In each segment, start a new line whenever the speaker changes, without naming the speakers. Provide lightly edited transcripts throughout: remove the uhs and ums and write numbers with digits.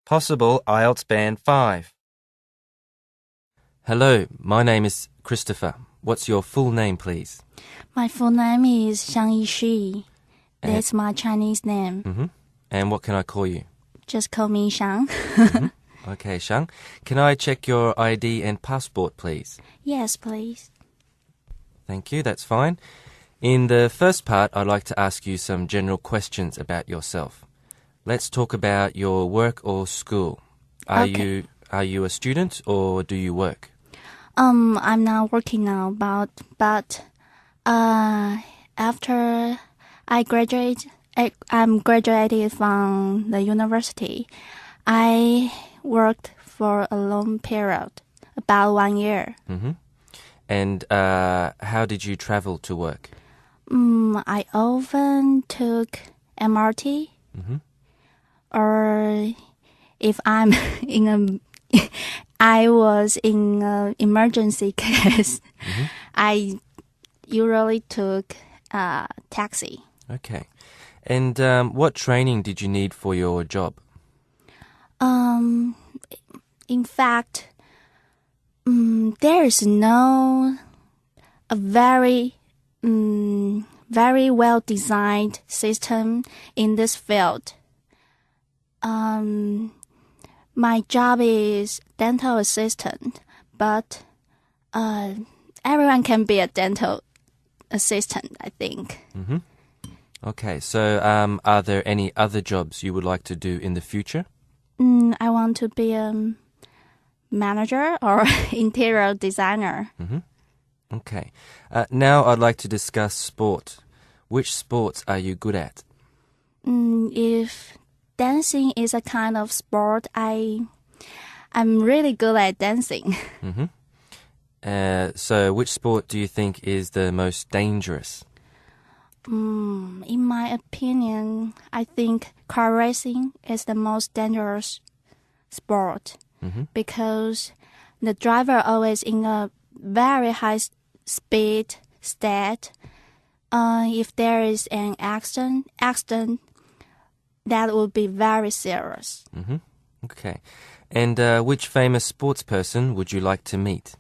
Possible IELTS Band 5. Hello, my name is Christopher. What's your full name, please?
My full name is Xiang Yishi. That's my Chinese name.
And what can I call you?
Just call me Xiang.
Okay, Shang. Can I check your ID and passport, please?
Yes, please.
Thank you, that's fine. In the first part, I'd like to ask you some general questions about yourself. Let's talk about your work or school. Are you a student or do you work?
I'm not working now, but after I'm graduated from the university. I worked for a long period, about 1 year.
And how did you travel to work?
I often took MRT, or if I'm I was in an emergency case, I usually took a taxi.
Okay. And what training did you need for your job?
In fact, there is no a very well designed system in this field. My job is dental assistant, but everyone can be a dental assistant, I think.
Okay, so are there any other jobs you would like to do in the future?
I want to be a manager or interior designer.
Okay. Now I'd like to discuss sport. Which sports are you good at?
If dancing is a kind of sport, I'm really good at dancing.
So which sport do you think is the most dangerous?
In my opinion, I think car racing is the most dangerous sport because the driver always in a very high speed state. If there is an accident, that would be very serious.
Okay. And which famous sports person would you like to meet?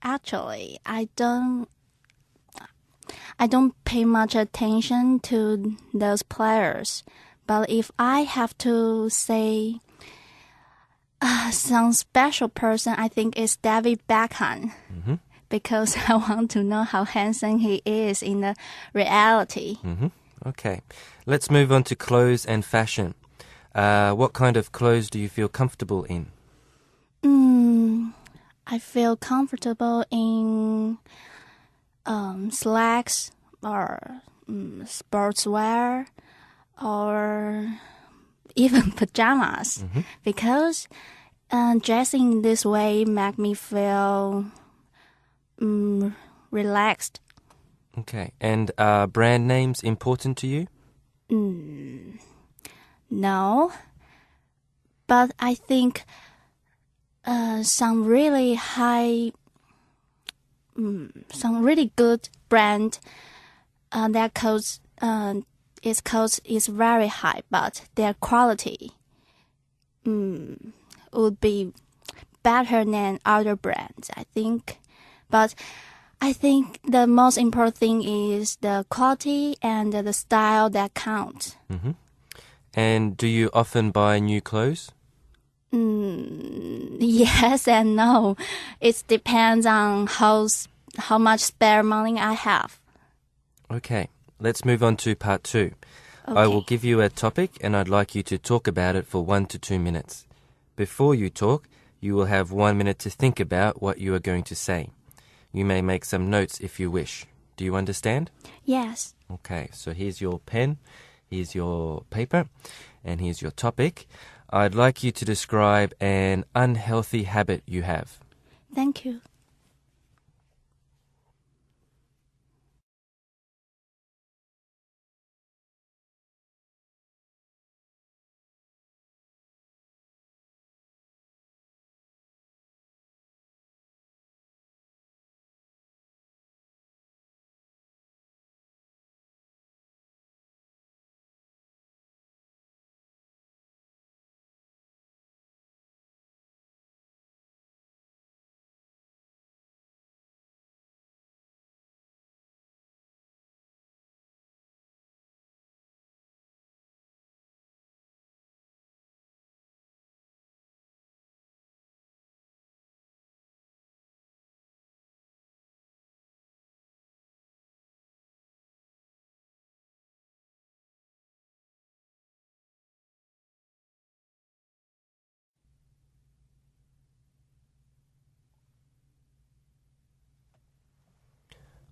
Actually, I don't pay much attention to those players. But if I have to say some special person, I think it's David Beckham. Because I want to know how handsome he is in the reality.
Okay. Let's move on to clothes and fashion. What kind of clothes do you feel comfortable in?
I feel comfortable in slacks or sportswear or even pajamas because dressing this way make me feel relaxed.
Okay. And are brand names important to you?
No, but I think some really good brand their cost is very high, but their quality would be better than other brands, I think. But I think the most important thing is the quality and the style that count.
And do you often buy new clothes?
Yes and no. It depends on how much spare money I have.
Okay, let's move on to part 2.
Okay.
I will give you a topic and I'd like you to talk about it for 1 to 2 minutes. Before you talk, you will have 1 minute to think about what you are going to say. You may make some notes if you wish. Do you understand?
Yes.
Okay, so here's your pen, here's your paper, and here's your topic. I'd like you to describe an unhealthy habit you have.
Thank you.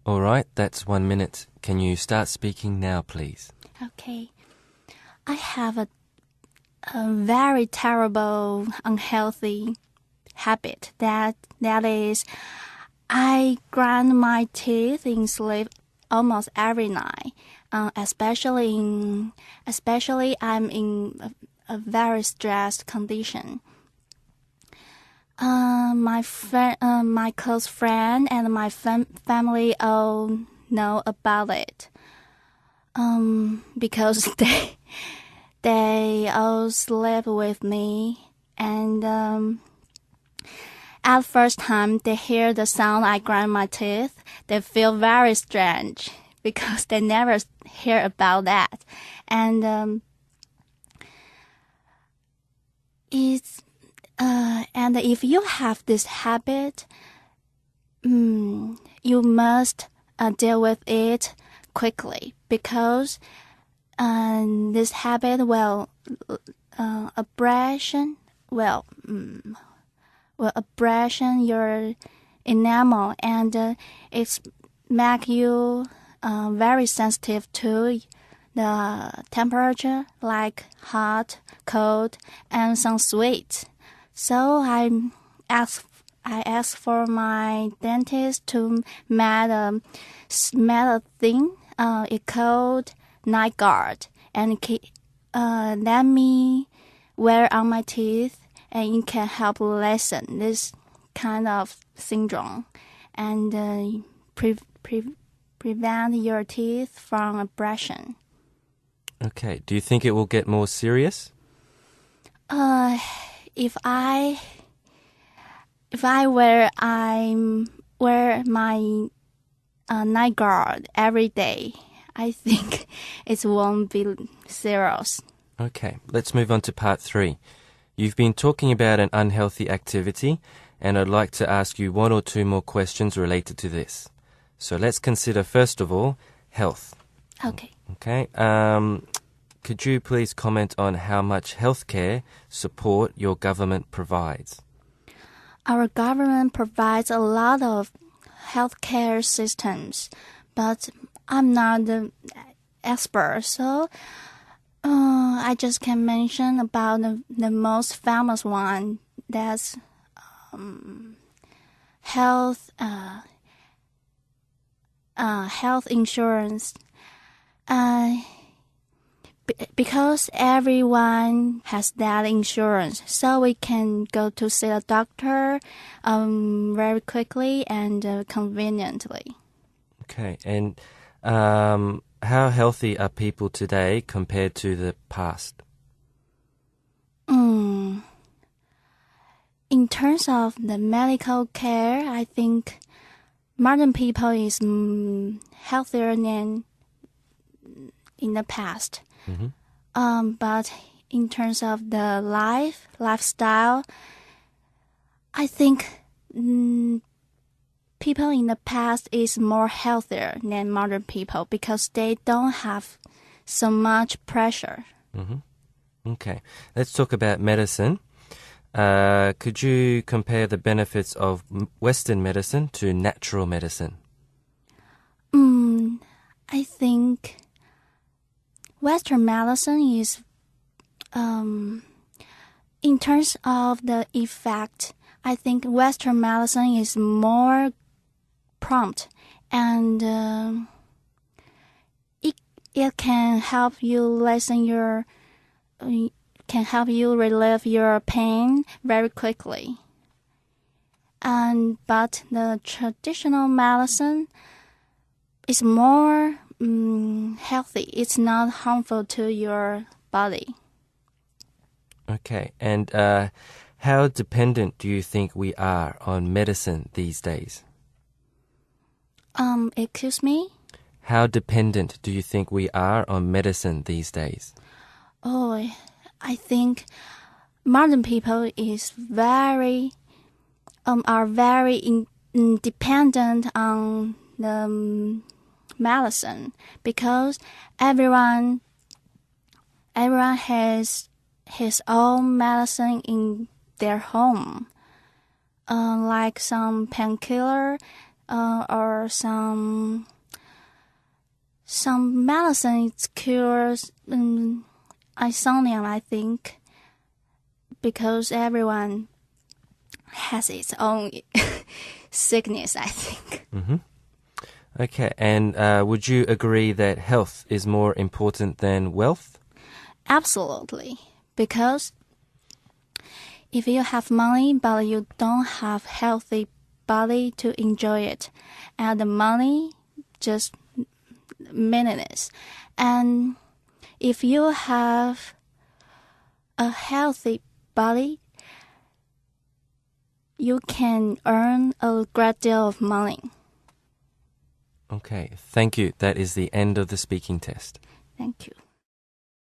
All right, that's 1 minute. Can you start speaking now, please?
Okay. I have a very terrible, unhealthy habit that is I grind my teeth in sleep almost every night. Especially I'm in a very stressed condition. My close friend and my family all know about it. Because they all sleep with me, and at first time they hear the sound I grind my teeth, they feel very strange because they never hear about that, and and if you have this habit, you must deal with it quickly because this habit will abrasion your enamel, and it's make you very sensitive to the temperature, like hot, cold, and some sweet. So I asked for my dentist to make a thing. It called night guard, and let me wear on my teeth, and it can help lessen this kind of syndrome and prevent your teeth from abrasion.
Okay, do you think it will get more serious?
If I wear my night guard every day, I think it won't be serious.
Okay, let's move on to part 3. You've been talking about an unhealthy activity, and I'd like to ask you 1 or 2 more questions related to this. So let's consider, first of all, health.
Okay.
Okay. Could you please comment on how much healthcare support your government provides?
Our government provides a lot of healthcare systems, but I'm not the expert, so I just can mention about the most famous one. That's health insurance. Because everyone has that insurance, so we can go to see a doctor very quickly and conveniently.
Okay, and how healthy are people today compared to the past?
In terms of the medical care, I think modern people is healthier than in the past.
Mm-hmm.
But in terms of the lifestyle, I think people in the past is more healthier than modern people because they don't have so much pressure.
Mm-hmm. Okay, let's talk about medicine. Could you compare the benefits of Western medicine to natural medicine?
I think Western medicine is, in terms of the effect, I think Western medicine is more prompt, and it can help you relieve your pain very quickly. But the traditional medicine is more healthy. It's not harmful to your body.
Okay, and how dependent do you think we are on medicine these days?
Excuse me?
How dependent do you think we are on medicine these days?
Oh, I think modern people is are very dependent on the medicine because everyone has his own medicine in their home, like some painkiller. or some medicine cures insomnia, I think, because everyone has its own sickness, I think.
Mm-hmm. Okay, and would you agree that health is more important than wealth?
Absolutely, because if you have money but you don't have healthy body to enjoy it, and the money just meaningless. And if you have a healthy body, you can earn a great deal of money.
Okay, thank you. That is the end of the speaking test.
Thank you.